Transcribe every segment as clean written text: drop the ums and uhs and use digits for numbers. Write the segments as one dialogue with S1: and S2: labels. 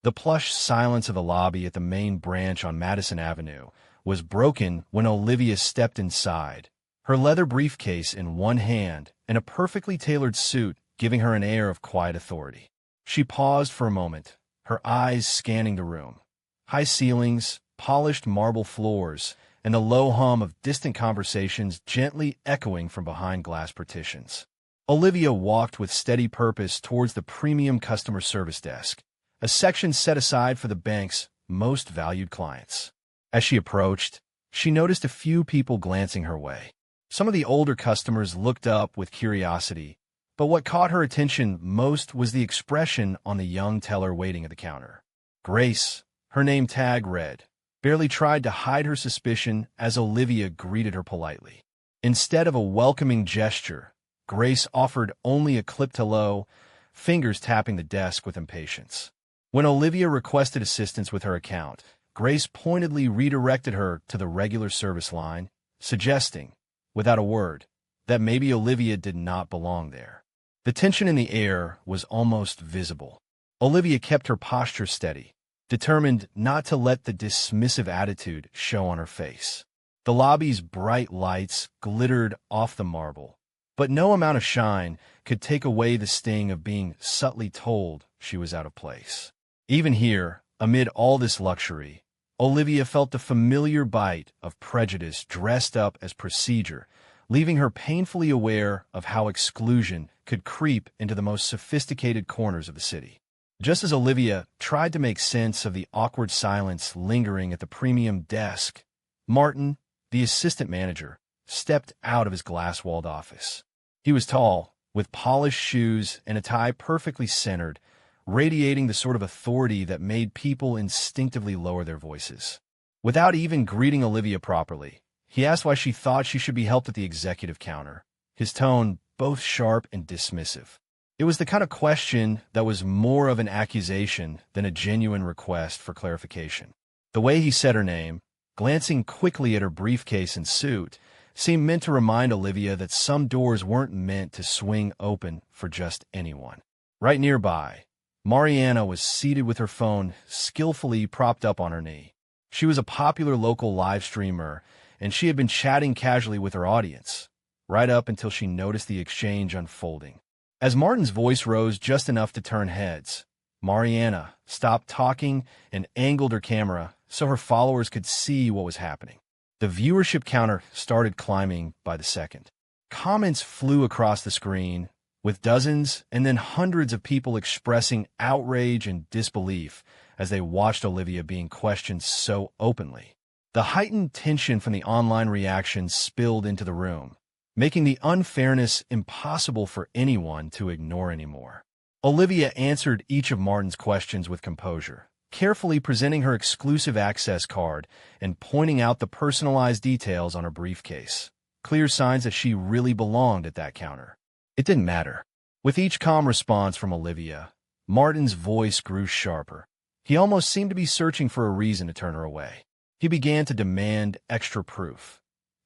S1: The plush silence of the lobby at the main branch on Madison Avenue was broken when Olivia stepped inside, her leather briefcase in one hand and a perfectly tailored suit giving her an air of quiet authority. She paused for a moment, her eyes scanning the room. High ceilings, polished marble floors, and the low hum of distant conversations gently echoing from behind glass partitions. Olivia walked with steady purpose towards the premium customer service desk, a section set aside for the bank's most valued clients. As she approached, she noticed a few people glancing her way. Some of the older customers looked up with curiosity, but what caught her attention most was the expression on the young teller waiting at the counter. Grace, her name tag read, barely tried to hide her suspicion as Olivia greeted her politely. Instead of a welcoming gesture, Grace offered only a clipped hello, fingers tapping the desk with impatience. When Olivia requested assistance with her account, Grace pointedly redirected her to the regular service line, suggesting, without a word, that maybe Olivia did not belong there. The tension in the air was almost visible. Olivia kept her posture steady, determined not to let the dismissive attitude show on her face. The lobby's bright lights glittered off the marble, but no amount of shine could take away the sting of being subtly told she was out of place. Even here, amid all this luxury, Olivia felt the familiar bite of prejudice dressed up as procedure, leaving her painfully aware of how exclusion could creep into the most sophisticated corners of the city. Just as Olivia tried to make sense of the awkward silence lingering at the premium desk, Martin, the assistant manager, stepped out of his glass-walled office. He was tall, with polished shoes and a tie perfectly centered, radiating the sort of authority that made people instinctively lower their voices. Without even greeting Olivia properly, he asked why she thought she should be helped at the executive counter, his tone both sharp and dismissive. It was the kind of question that was more of an accusation than a genuine request for clarification. The way he said her name, glancing quickly at her briefcase and suit, seemed meant to remind Olivia that some doors weren't meant to swing open for just anyone. Right nearby, Mariana was seated with her phone skillfully propped up on her knee. She was a popular local live streamer, and she had been chatting casually with her audience, right up until she noticed the exchange unfolding. As Martin's voice rose just enough to turn heads, Mariana stopped talking and angled her camera so her followers could see what was happening. The viewership counter started climbing by the second. Comments flew across the screen, with dozens and then hundreds of people expressing outrage and disbelief as they watched Olivia being questioned so openly. The heightened tension from the online reactions spilled into the room, making the unfairness impossible for anyone to ignore anymore. Olivia answered each of Martin's questions with composure, carefully presenting her exclusive access card and pointing out the personalized details on her briefcase, clear signs that she really belonged at that counter. It didn't matter. With each calm response from Olivia, Martin's voice grew sharper. He almost seemed to be searching for a reason to turn her away. He began to demand extra proof,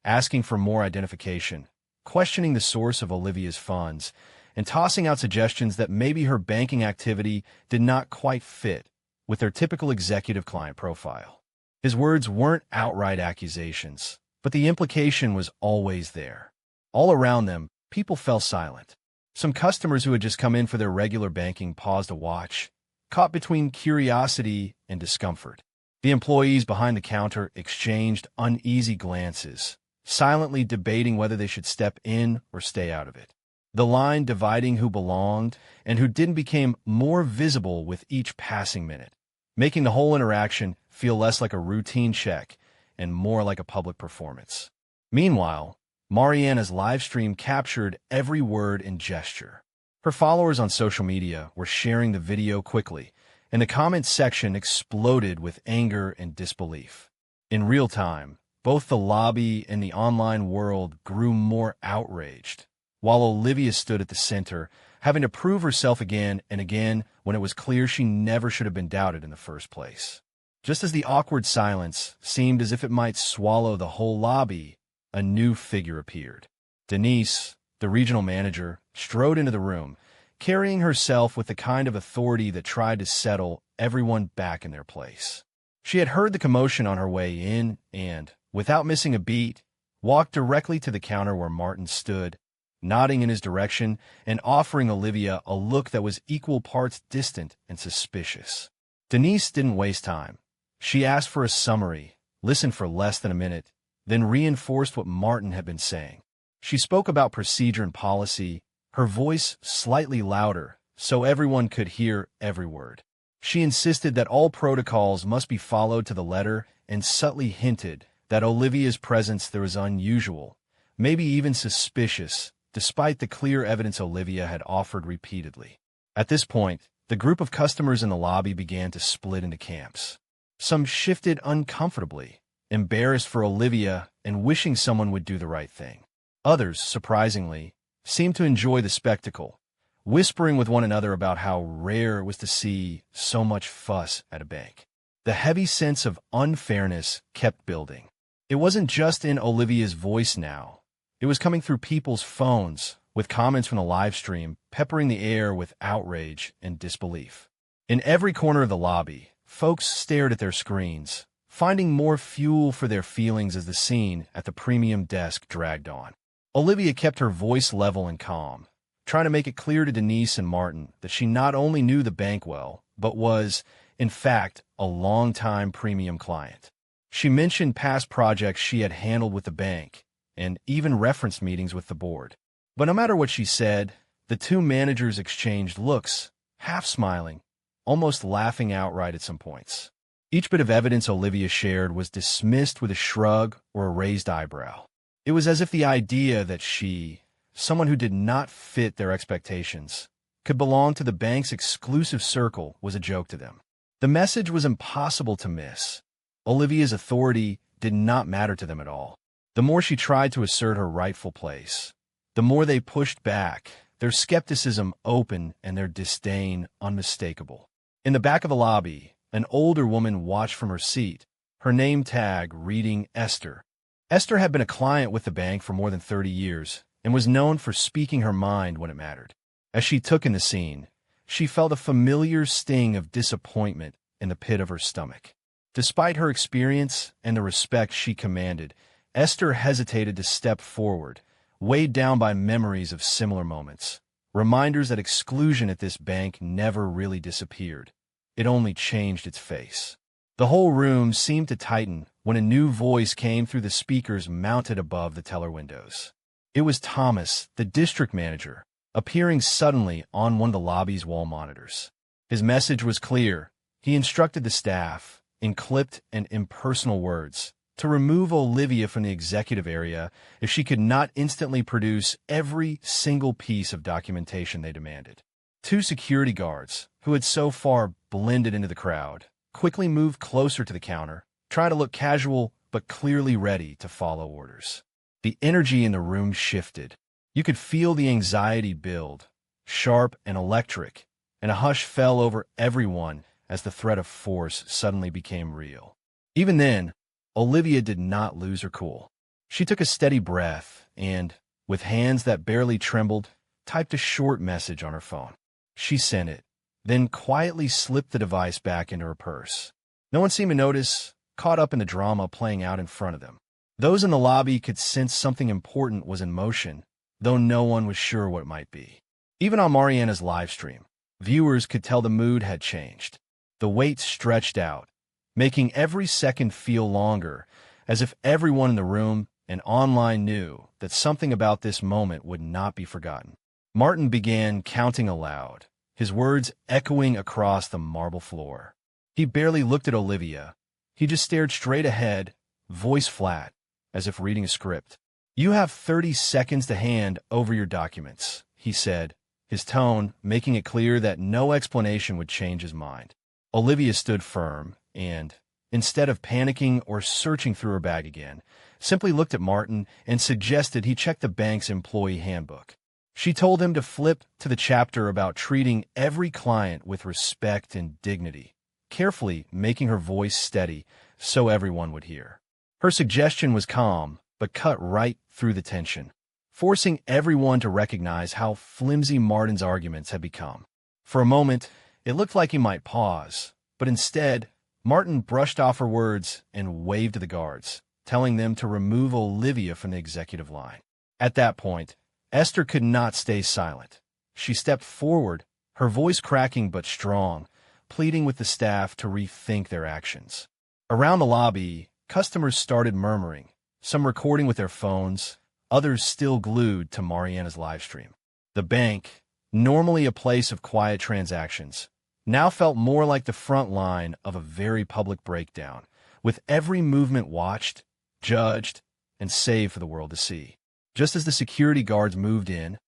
S1: asking for more identification, questioning the source of Olivia's funds, and tossing out suggestions that maybe her banking activity did not quite fit with their typical executive client profile. His words weren't outright accusations, but the implication was always there. All around them, people fell silent. Some customers who had just come in for their regular banking paused to watch, caught between curiosity and discomfort. The employees behind the counter exchanged uneasy glances, silently debating whether they should step in or stay out of it. The line dividing who belonged and who didn't became more visible with each passing minute, making the whole interaction feel less like a routine check and more like a public performance. Meanwhile, Mariana's livestream captured every word and gesture. Her followers on social media were sharing the video quickly, and the comments section exploded with anger and disbelief. In real time, both the lobby and the online world grew more outraged, while Olivia stood at the center, having to prove herself again and again when it was clear she never should have been doubted in the first place. Just as the awkward silence seemed as if it might swallow the whole lobby, a new figure appeared. Denise, the regional manager, strode into the room, carrying herself with the kind of authority that tried to settle everyone back in their place. She had heard the commotion on her way in and, without missing a beat, walked directly to the counter where Martin stood, nodding in his direction and offering Olivia a look that was equal parts distant and suspicious. Denise didn't waste time. She asked for a summary, listened for less than a minute, then reinforced what Martin had been saying. She spoke about procedure and policy, her voice slightly louder, so everyone could hear every word. She insisted that all protocols must be followed to the letter and subtly hinted that Olivia's presence there was unusual, maybe even suspicious, despite the clear evidence Olivia had offered repeatedly. At this point, the group of customers in the lobby began to split into camps. Some shifted uncomfortably, embarrassed for Olivia and wishing someone would do the right thing. Others, surprisingly, seemed to enjoy the spectacle, whispering with one another about how rare it was to see so much fuss at a bank. The heavy sense of unfairness kept building. It wasn't just in Olivia's voice now. It was coming through people's phones, with comments from the live stream peppering the air with outrage and disbelief. In every corner of the lobby, folks stared at their screens, finding more fuel for their feelings as the scene at the premium desk dragged on. Olivia kept her voice level and calm, trying to make it clear to Denise and Martin that she not only knew the bank well, but was, in fact, a long-time premium client. She mentioned past projects she had handled with the bank, and even referenced meetings with the board. But no matter what she said, the two managers exchanged looks, half smiling, almost laughing outright at some points. Each bit of evidence Olivia shared was dismissed with a shrug or a raised eyebrow. It was as if the idea that she, someone who did not fit their expectations, could belong to the bank's exclusive circle was a joke to them. The message was impossible to miss. Olivia's authority did not matter to them at all. The more she tried to assert her rightful place, the more they pushed back, their skepticism open and their disdain unmistakable. In the back of the lobby, an older woman watched from her seat, her name tag reading Esther. Esther had been a client with the bank for more than 30 years and was known for speaking her mind when it mattered. As she took in the scene, she felt a familiar sting of disappointment in the pit of her stomach. Despite her experience and the respect she commanded, Esther hesitated to step forward, weighed down by memories of similar moments, reminders that exclusion at this bank never really disappeared. It only changed its face. The whole room seemed to tighten when a new voice came through the speakers mounted above the teller windows. It was Thomas, the district manager, appearing suddenly on one of the lobby's wall monitors. His message was clear. He instructed the staff, in clipped and impersonal words, to remove Olivia from the executive area if she could not instantly produce every single piece of documentation they demanded. Two security guards, who had so far blended into the crowd, quickly moved closer to the counter, trying to look casual but clearly ready to follow orders. The energy in the room shifted. You could feel the anxiety build, sharp and electric, and a hush fell over everyone as the threat of force suddenly became real. Even then, Olivia did not lose her cool. She took a steady breath and, with hands that barely trembled, typed a short message on her phone. She sent it, then quietly slipped the device back into her purse. No one seemed to notice, caught up in the drama playing out in front of them. Those in the lobby could sense something important was in motion, though no one was sure what it might be. Even on Mariana's live stream, viewers could tell the mood had changed. The wait stretched out, making every second feel longer, as if everyone in the room and online knew that something about this moment would not be forgotten. Martin began counting aloud, his words echoing across the marble floor. He barely looked at Olivia. He just stared straight ahead, voice flat, as if reading a script. "You have 30 seconds to hand over your documents," he said, his tone making it clear that no explanation would change his mind. Olivia stood firm and, instead of panicking or searching through her bag again, simply looked at Martin and suggested he check the bank's employee handbook. She told him to flip to the chapter about treating every client with respect and dignity, carefully making her voice steady so everyone would hear. Her suggestion was calm, but cut right through the tension. forcing everyone to recognize how flimsy Martin's arguments had become. For a moment, it looked like he might pause, but instead, Martin brushed off her words and waved to the guards, telling them to remove Olivia from the executive line. At that point, Esther could not stay silent. She stepped forward, her voice cracking but strong, pleading with the staff to rethink their actions. Around the lobby, customers started murmuring, some recording with their phones, others still glued to Mariana's livestream. The bank, normally a place of quiet transactions, now felt more like the front line of a very public breakdown, with every movement watched, judged, and saved for the world to see. Just as the security guards moved in,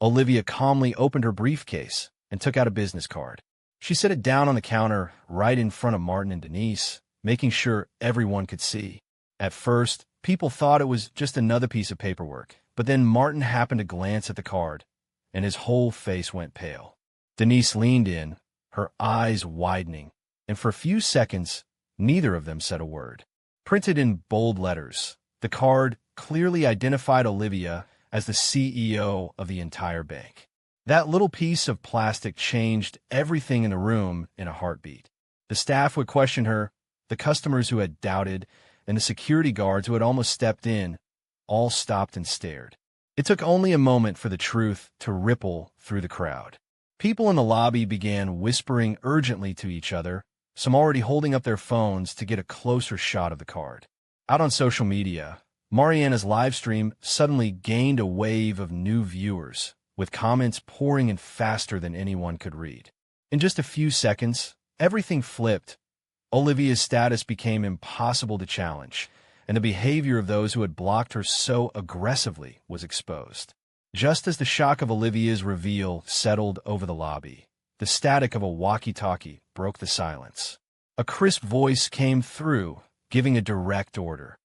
S1: Olivia calmly opened her briefcase and took out a business card. She set it down on the counter right in front of Martin and Denise, making sure everyone could see. At first, people thought it was just another piece of paperwork, but then Martin happened to glance at the card, and his whole face went pale. Denise leaned in, her eyes widening, and for a few seconds, neither of them said a word. Printed in bold letters, the card clearly identified Olivia as the CEO of the entire bank. That little piece of plastic changed everything in the room in a heartbeat. The staff would question her, the customers who had doubted, and the security guards who had almost stepped in, all stopped and stared. It took only a moment for the truth to ripple through the crowd. People in the lobby began whispering urgently to each other, some already holding up their phones to get a closer shot of the card. Out on social media, Mariana's livestream suddenly gained a wave of new viewers, with comments pouring in faster than anyone could read. In just a few seconds, everything flipped. Olivia's status became impossible to challenge, and the behavior of those who had blocked her so aggressively was exposed. Just as the shock of Olivia's reveal settled over the lobby, the static of a walkie-talkie broke the silence. A crisp voice came through, giving a direct order.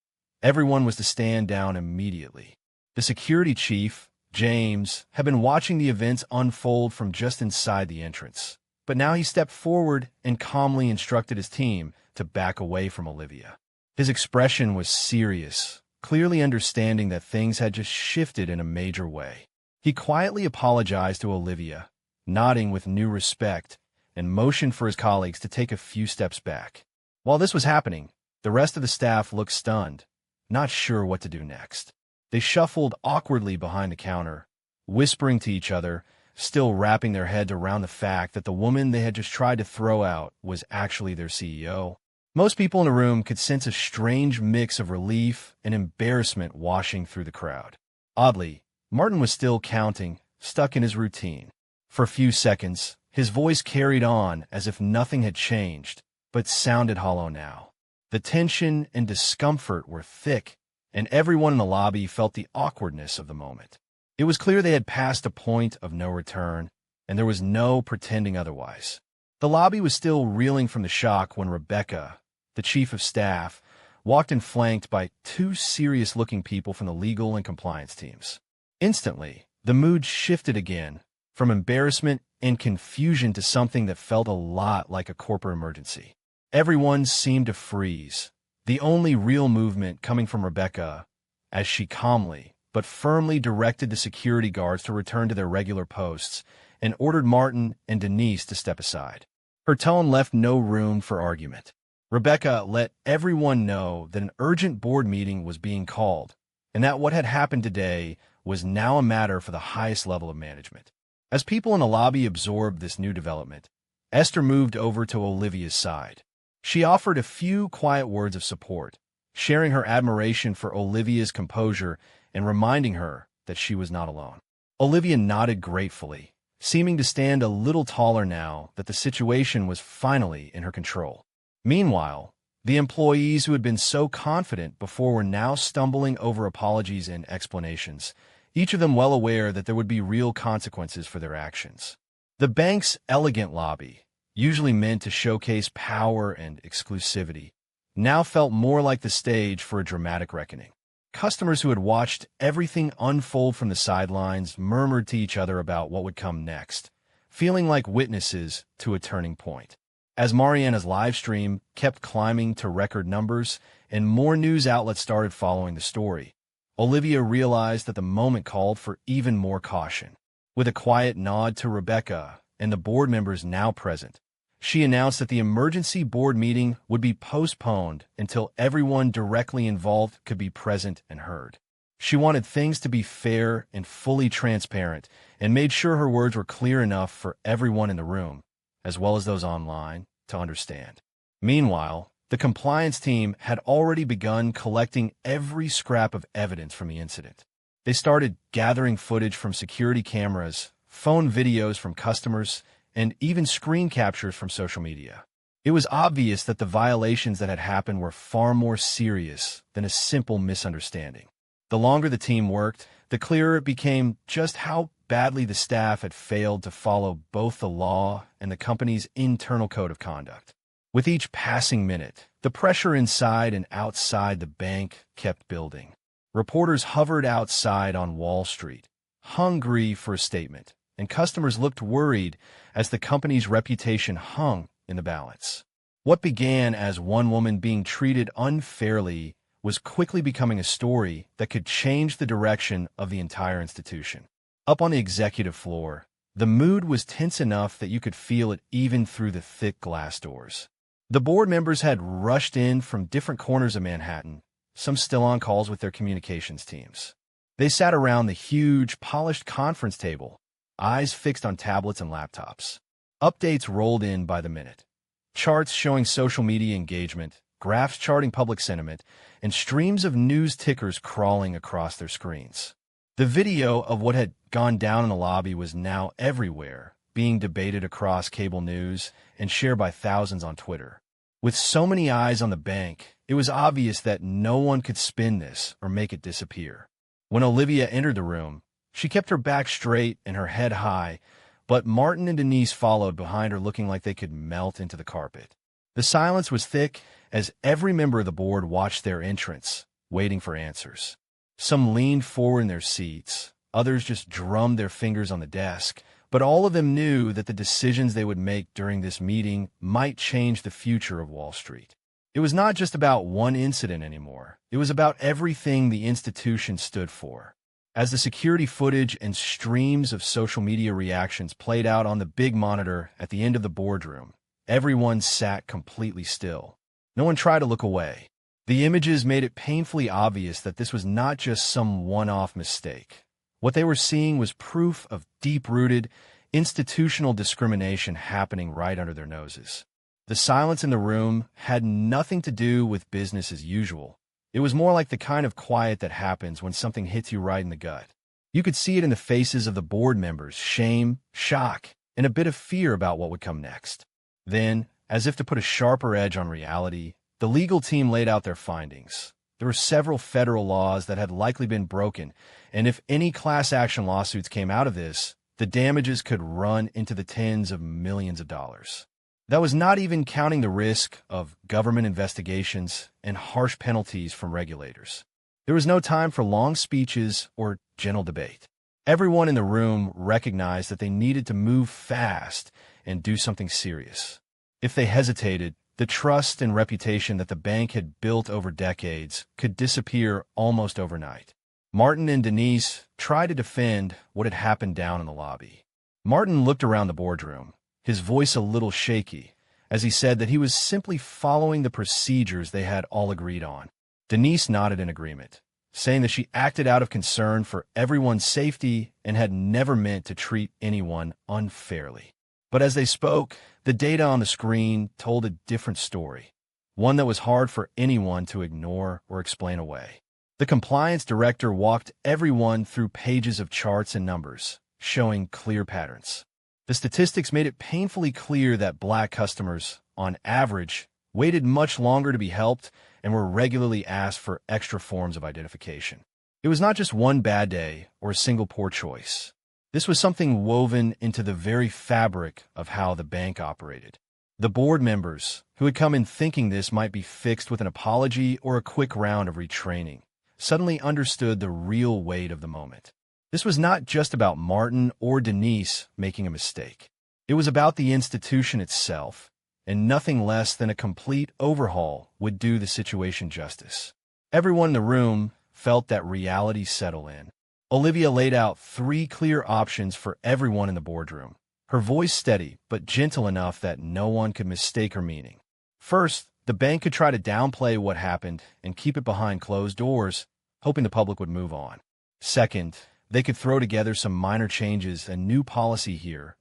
S1: Everyone was to stand down immediately. The security chief, James, had been watching the events unfold from just inside the entrance, but now he stepped forward and calmly instructed his team to back away from Olivia. His expression was serious, clearly understanding that things had just shifted in a major way. He quietly apologized to Olivia, nodding with new respect, and motioned for his colleagues to take a few steps back. While this was happening, the rest of the staff looked stunned, not sure what to do next. They shuffled awkwardly behind the counter, whispering to each other, still wrapping their heads around the fact that the woman they had just tried to throw out was actually their CEO. Most people in the room could sense a strange mix of relief and embarrassment washing through the crowd. Oddly, Martin was still counting, stuck in his routine. For a few seconds, his voice carried on as if nothing had changed, but sounded hollow now. The tension and discomfort were thick, and everyone in the lobby felt the awkwardness of the moment. It was clear they had passed a point of no return, and there was no pretending otherwise. The lobby was still reeling from the shock when Rebecca, the chief of staff, walked in flanked by two serious-looking people from the legal and compliance teams. Instantly, the mood shifted again, from embarrassment and confusion to something that felt a lot like a corporate emergency. Everyone seemed to freeze, the only real movement coming from Rebecca, as she calmly but firmly directed the security guards to return to their regular posts and ordered Martin and Denise to step aside. Her tone left no room for argument. Rebecca let everyone know that an urgent board meeting was being called, and that what had happened today was now a matter for the highest level of management. As people in the lobby absorbed this new development, Esther moved over to Olivia's side. She offered a few quiet words of support, sharing her admiration for Olivia's composure and reminding her that she was not alone. Olivia nodded gratefully, seeming to stand a little taller now that the situation was finally in her control. Meanwhile, the employees who had been so confident before were now stumbling over apologies and explanations, each of them well aware that there would be real consequences for their actions. The bank's elegant lobby, usually meant to showcase power and exclusivity, now felt more like the stage for a dramatic reckoning. Customers who had watched everything unfold from the sidelines murmured to each other about what would come next, feeling like witnesses to a turning point. As Mariana's live stream kept climbing to record numbers and more news outlets started following the story, Olivia realized that the moment called for even more caution. With a quiet nod to Rebecca and the board members now present, she announced that the emergency board meeting would be postponed until everyone directly involved could be present and heard. She wanted things to be fair and fully transparent, and made sure her words were clear enough for everyone in the room, as well as those online, to understand. Meanwhile, the compliance team had already begun collecting every scrap of evidence from the incident. They started gathering footage from security cameras, phone videos from customers, and even screen captures from social media. It was obvious that the violations that had happened were far more serious than a simple misunderstanding. The longer the team worked, the clearer it became just how badly the staff had failed to follow both the law and the company's internal code of conduct. With each passing minute, the pressure inside and outside the bank kept building. Reporters hovered outside on Wall Street, hungry for a statement, and customers looked worried as the company's reputation hung in the balance. What began as one woman being treated unfairly was quickly becoming a story that could change the direction of the entire institution. Up on the executive floor, the mood was tense enough that you could feel it even through the thick glass doors. The board members had rushed in from different corners of Manhattan, some still on calls with their communications teams. They sat around the huge, polished conference table, eyes fixed on tablets and laptops. Updates rolled in by the minute. Charts showing social media engagement, graphs charting public sentiment, and streams of news tickers crawling across their screens. The video of what had gone down in the lobby was now everywhere, being debated across cable news and shared by thousands on Twitter. With so many eyes on the bank, it was obvious that no one could spin this or make it disappear. When Olivia entered the room, she kept her back straight and her head high, but Martin and Denise followed behind her looking like they could melt into the carpet. The silence was thick as every member of the board watched their entrance, waiting for answers. Some leaned forward in their seats, others just drummed their fingers on the desk, but all of them knew that the decisions they would make during this meeting might change the future of Wall Street. It was not just about one incident anymore. It was about everything the institution stood for. As the security footage and streams of social media reactions played out on the big monitor at the end of the boardroom, everyone sat completely still. No one tried to look away. The images made it painfully obvious that this was not just some one-off mistake. What they were seeing was proof of deep-rooted, institutional discrimination happening right under their noses. The silence in the room had nothing to do with business as usual. It was more like the kind of quiet that happens when something hits you right in the gut. You could see it in the faces of the board members, shame, shock, and a bit of fear about what would come next. Then, as if to put a sharper edge on reality, the legal team laid out their findings. There were several federal laws that had likely been broken, and if any class action lawsuits came out of this, the damages could run into the tens of millions of dollars. That was not even counting the risk of government investigations and harsh penalties from regulators. There was no time for long speeches or gentle debate. Everyone in the room recognized that they needed to move fast and do something serious. If they hesitated, the trust and reputation that the bank had built over decades could disappear almost overnight. Martin and Denise tried to defend what had happened down in the lobby. Martin looked around the boardroom, his voice a little shaky, as he said that he was simply following the procedures they had all agreed on. Denise nodded in agreement, saying that she acted out of concern for everyone's safety and had never meant to treat anyone unfairly. But as they spoke, the data on the screen told a different story, one that was hard for anyone to ignore or explain away. The compliance director walked everyone through pages of charts and numbers, showing clear patterns. The statistics made it painfully clear that Black customers, on average, waited much longer to be helped and were regularly asked for extra forms of identification. It was not just one bad day or a single poor choice. This was something woven into the very fabric of how the bank operated. The board members, who had come in thinking this might be fixed with an apology or a quick round of retraining, suddenly understood the real weight of the moment. This was not just about Martin or Denise making a mistake. It was about the institution itself, and nothing less than a complete overhaul would do the situation justice. Everyone in the room felt that reality settle in. Olivia laid out 3 clear options for everyone in the boardroom, her voice steady but gentle enough that no one could mistake her meaning. First, the bank could try to downplay what happened and keep it behind closed doors, hoping the public would move on. Second, they could throw together some minor changes, a new policy here,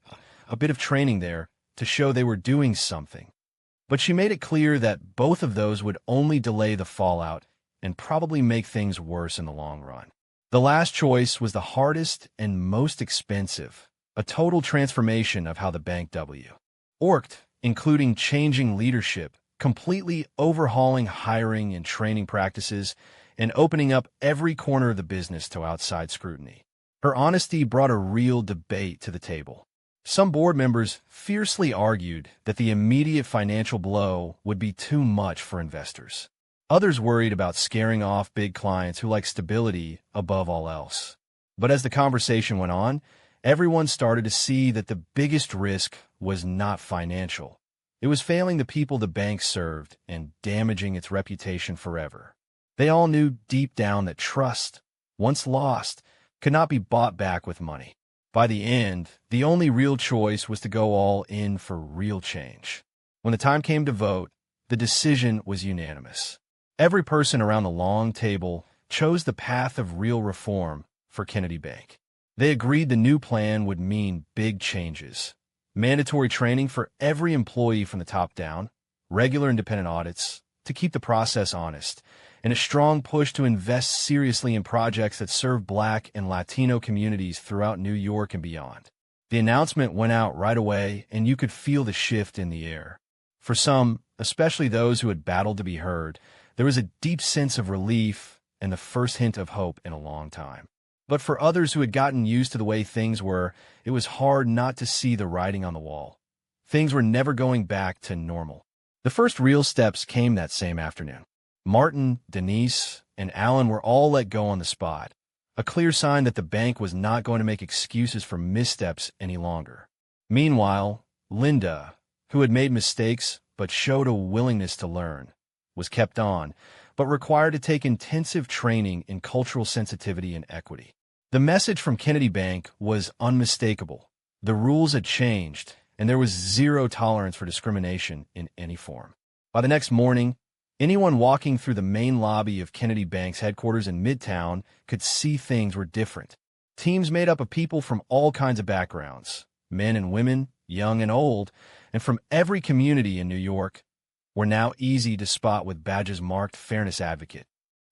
S1: a bit of training there, to show they were doing something. But she made it clear that both of those would only delay the fallout and probably make things worse in the long run. The last choice was the hardest and most expensive, a total transformation of how the bank worked, including changing leadership, completely overhauling hiring and training practices, and opening up every corner of the business to outside scrutiny. Her honesty brought a real debate to the table. Some board members fiercely argued that the immediate financial blow would be too much for investors. Others worried about scaring off big clients who like stability above all else. But as the conversation went on, everyone started to see that the biggest risk was not financial. It was failing the people the bank served and damaging its reputation forever. They all knew deep down that trust, once lost, could not be bought back with money. By the end, the only real choice was to go all in for real change. When the time came to vote, the decision was unanimous. Every person around the long table chose the path of real reform for Kennedy Bank. They agreed the new plan would mean big changes. Mandatory training for every employee from the top down, regular independent audits to keep the process honest, and a strong push to invest seriously in projects that serve Black and Latino communities throughout New York and beyond. The announcement went out right away, and you could feel the shift in the air. For some, especially those who had battled to be heard, there was a deep sense of relief and the first hint of hope in a long time. But for others who had gotten used to the way things were, it was hard not to see the writing on the wall. Things were never going back to normal. The first real steps came that same afternoon. Martin, Denise, and Alan were all let go on the spot, a clear sign that the bank was not going to make excuses for missteps any longer. Meanwhile, Linda, who had made mistakes but showed a willingness to learn, was kept on, but required to take intensive training in cultural sensitivity and equity. The message from Kennedy Bank was unmistakable. The rules had changed, and there was zero tolerance for discrimination in any form. By the next morning, anyone walking through the main lobby of Kennedy Bank's headquarters in Midtown could see things were different. Teams made up of people from all kinds of backgrounds, men and women, young and old, and from every community in New York, were now easy to spot with badges marked Fairness Advocate.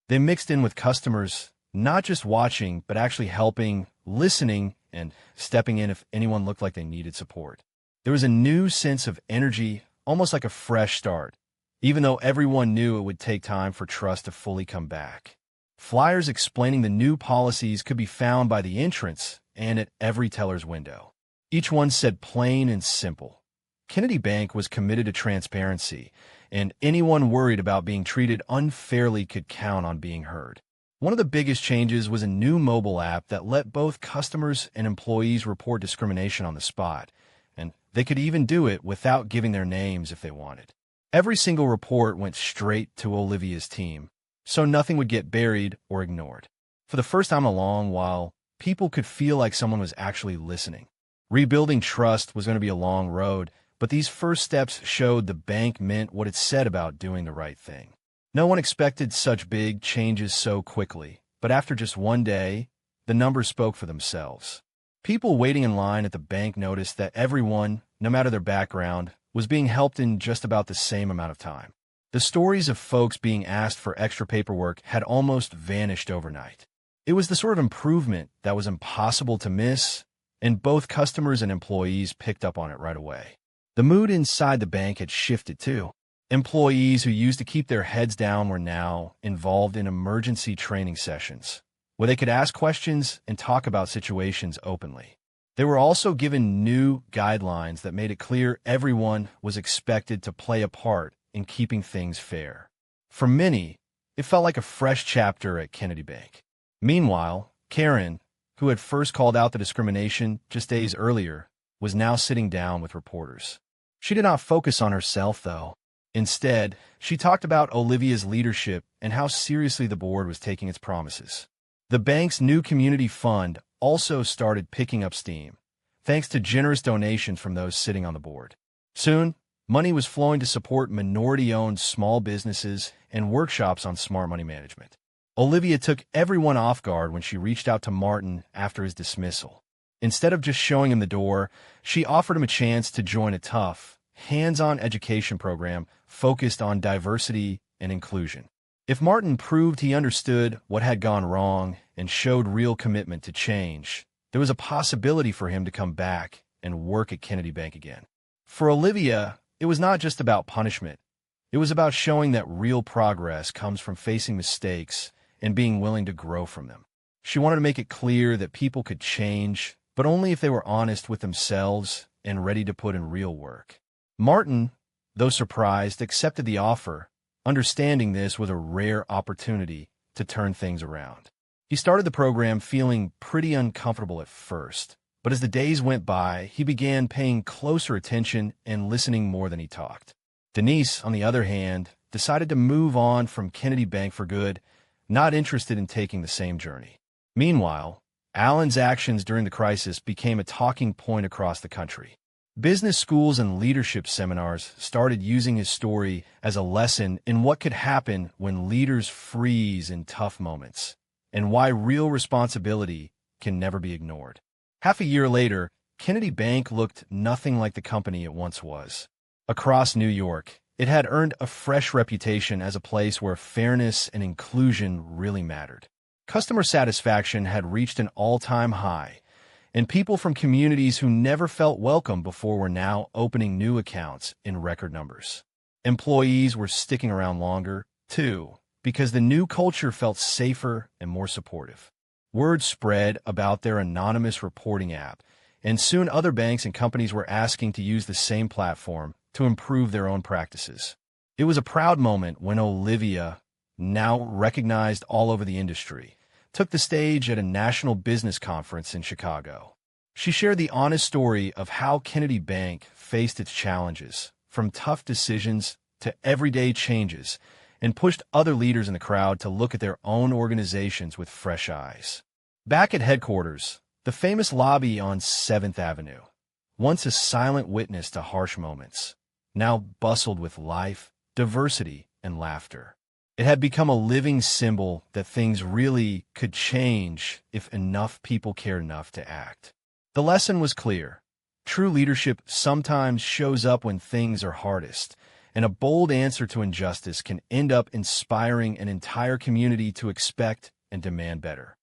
S1: They mixed in with customers, not just watching, but actually helping, listening, and stepping in if anyone looked like they needed support. There was a new sense of energy, almost like a fresh start, even though everyone knew it would take time for trust to fully come back. Flyers explaining the new policies could be found by the entrance and at every teller's window. Each one said plain and simple: Kennedy Bank was committed to transparency, and anyone worried about being treated unfairly could count on being heard. One of the biggest changes was a new mobile app that let both customers and employees report discrimination on the spot, and they could even do it without giving their names if they wanted. Every single report went straight to Olivia's team, so nothing would get buried or ignored. For the first time in a long while, people could feel like someone was actually listening. Rebuilding trust was going to be a long road, but these first steps showed the bank meant what it said about doing the right thing. No one expected such big changes so quickly, but after just one day, the numbers spoke for themselves. People waiting in line at the bank noticed that everyone, no matter their background, was being helped in just about the same amount of time. The stories of folks being asked for extra paperwork had almost vanished overnight. It was the sort of improvement that was impossible to miss, and both customers and employees picked up on it right away. The mood inside the bank had shifted too. Employees who used to keep their heads down were now involved in emergency training sessions, where they could ask questions and talk about situations openly. They were also given new guidelines that made it clear everyone was expected to play a part in keeping things fair. For many, it felt like a fresh chapter at Kennedy Bank. Meanwhile, Karen, who had first called out the discrimination just days earlier, was now sitting down with reporters. She did not focus on herself, though. Instead, she talked about Olivia's leadership and how seriously the board was taking its promises. The bank's new community fund also started picking up steam, thanks to generous donations from those sitting on the board. Soon, money was flowing to support minority-owned small businesses and workshops on smart money management. Olivia took everyone off guard when she reached out to Martin after his dismissal. Instead of just showing him the door, she offered him a chance to join a tough, hands-on education program focused on diversity and inclusion. If Martin proved he understood what had gone wrong and showed real commitment to change, there was a possibility for him to come back and work at Kennedy Bank again. For Olivia, it was not just about punishment. It was about showing that real progress comes from facing mistakes and being willing to grow from them. She wanted to make it clear that people could change, but only if they were honest with themselves and ready to put in real work. Martin, though surprised, accepted the offer, understanding this was a rare opportunity to turn things around. He started the program feeling pretty uncomfortable at first, but as the days went by, he began paying closer attention and listening more than he talked. Denise, on the other hand, decided to move on from Kennedy Bank for good, not interested in taking the same journey. Meanwhile, Alan's actions during the crisis became a talking point across the country. Business schools and leadership seminars started using his story as a lesson in what could happen when leaders freeze in tough moments, and why real responsibility can never be ignored. Half a year later, Kennedy Bank looked nothing like the company it once was. Across New York, it had earned a fresh reputation as a place where fairness and inclusion really mattered. Customer satisfaction had reached an all-time high, and people from communities who never felt welcome before were now opening new accounts in record numbers. Employees were sticking around longer, too, because the new culture felt safer and more supportive. Word spread about their anonymous reporting app, and soon other banks and companies were asking to use the same platform to improve their own practices. It was a proud moment when Olivia, now recognized all over the industry, took the stage at a national business conference in Chicago. She shared the honest story of how Kennedy Bank faced its challenges, from tough decisions to everyday changes, and pushed other leaders in the crowd to look at their own organizations with fresh eyes. Back at headquarters, the famous lobby on 7th Avenue, once a silent witness to harsh moments, now bustled with life, diversity, and laughter. It had become a living symbol that things really could change if enough people cared enough to act. The lesson was clear. True leadership sometimes shows up when things are hardest, and a bold answer to injustice can end up inspiring an entire community to expect and demand better.